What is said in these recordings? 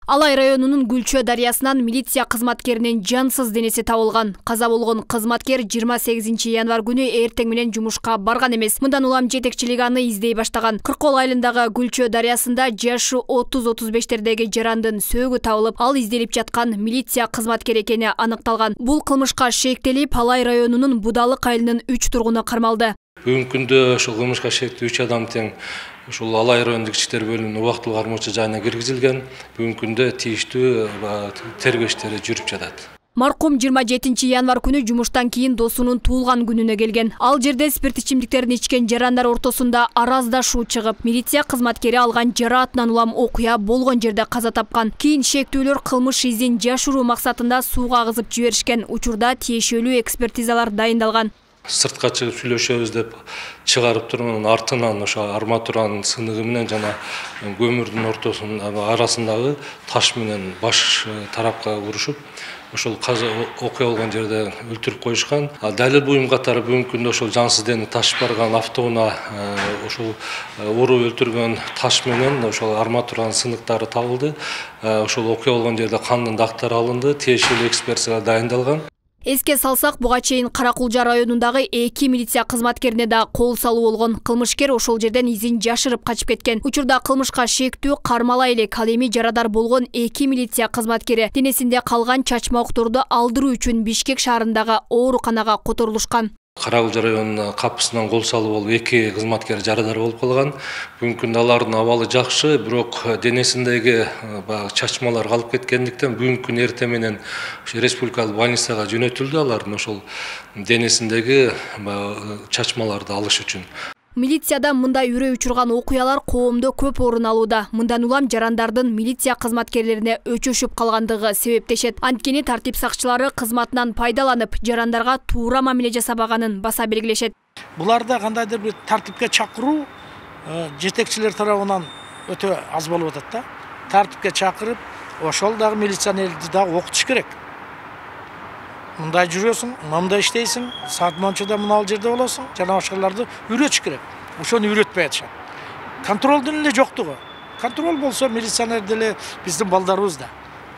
Алай районунун Гүлчө дарыясынан милиция кызматкеринин жансыз денеси табылган. Каза болгон кызматкер 28 январь күнү эртең менен жумушка барган эмес. Мындан улам жетекчилик аны издей баштаган. Кыркол айылындагы Гүлчө дарыясында жашы 30-35тердеги жарандын сөөгү табылып, ал изделип жаткан милиция кызматкери экени аныкталган. Бул кылмышка шектелип, Алай районунун Будалык айылынын 3 тургуну кармалды. Бүгүнкү күндө ошол кылмышка шектүү 3 адам тең ушул Алай райондук ички иштер бөлүмүнүн убактылык кармоочу жайына киргизилген. Бүгүнкү күндө тийиштүү тергөө иштери жүрүп жатат. Маркум 27 январь күнү жумуштан кийин досунун туулган күнүнө келген. Ал жерде спирт ичимдиктерин ичкен жарандар ортосунда араздашуу чыгып, милиция кызматкери алган жараатынан улам окуя болгон жерде каза тапкан. Кийин шектүүлөр кылмыш изин жашыруу максатында сууга агызып жиберишкен. Учурда тиешелүү экспертизалар дайындалган. Сыртка чыгып сүйлөшөбүз деп чыгарып турган артынан ошо арматуранын сыныгы менен жана көмүрдүн ортосунун арасындагы таш менен баш тарапка урушуп, ошол окуя болгон жерде өлтүрүп коюшкан. Далил буюм катары бүгүнкү күндө ошол жансыз дени ташып барган автоунаа ошол уруп өлтүргөн таш менен ошол арматуранын сыныктары табылды. Ошол окуя болгон жерде кандын дактары алынды, тиешелүү экспертиза дайындалган. Эске салсак, буга чейин Каракулжа районундагы 2 милиция кызматкерине да кол салуу болгон. Кылмышкер ошол жерден изин жашырып качып кеткен. Учурда кылмышка шектүү кармала элек, ал эми жарадар болгон 2 милиция кызматкери денесинде калган чачма окторду алдыруу үчүн Бишкек шаарындагы ооруканага которулушкан. Каракулжа районунун капысынан кол салуу болуп 2 кызматкер жарадар болуп калган. Бүгүнкү күндө алардын абалы жакшы, бирок денесиндеги чачмалар калып кеткендиктен бүгүнкү күн эртең менен республикалык больницага жөнөтүлдү. Алардын ошол денесиндеги чачмаларды алыш үчүн. Милицияда мындай үрөй учурган окуялар коомдо көп орун алууда. Мындан улам жарандардын милиция кызматкерлерине өчөшүп калгандыгы себептешет. Анткени тартип сакчылары кызматынан пайдаланып, жарандарга туура мамиле жасабаганын баса белгилешет. Буларда кандайдыр бир тартипке чакыруу жетекчилер тарабынан өтө аз болуп атат да. Тартипке чакырып, ошол дагы милиционерди дагы окутуш керек. Мындай жүрөсүң, мындай иштейсиң, саат мончада мынал жерде болосуң, жана ошолорду үйрөтүш керек. Ошону үйрөтпөй атышат. Контролдун эле жоктугу. Контрол болсо милиционер деле биздин балдарыбыз да.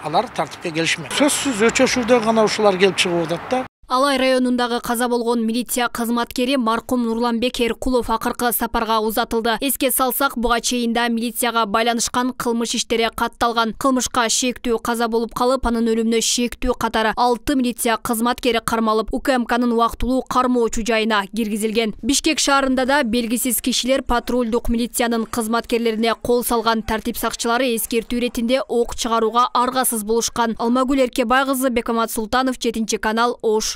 Алар тартипке келишмек. Сөзсүз өчөшүүдөн гана ушулар келип чыгып атат да. Алай районундагы каза болгон милиция кызматкери маркум Нурланбек Эркулов акыркы сапарга узатылды. Эске салсак, буга чейин да милицияга байланышкан кылмыш иштери катталган. Кылмышка шектүү каза болуп калып, анын өлүмүнө шектүү катары 6 милиция кызматкери кармалып, УКМКнын убактылуу кармоочу жайына киргизилген. Бишкек шаарында да белгисиз кишилер патрулдук милициянын кызматкерлерине кол салган. Тартип сакчылары эскертүү иретинде ок чыгарууга аргасыз болушкан. Алмагүл Эркебай кызы, Бекмамат Султанов, 7 канал, Ош.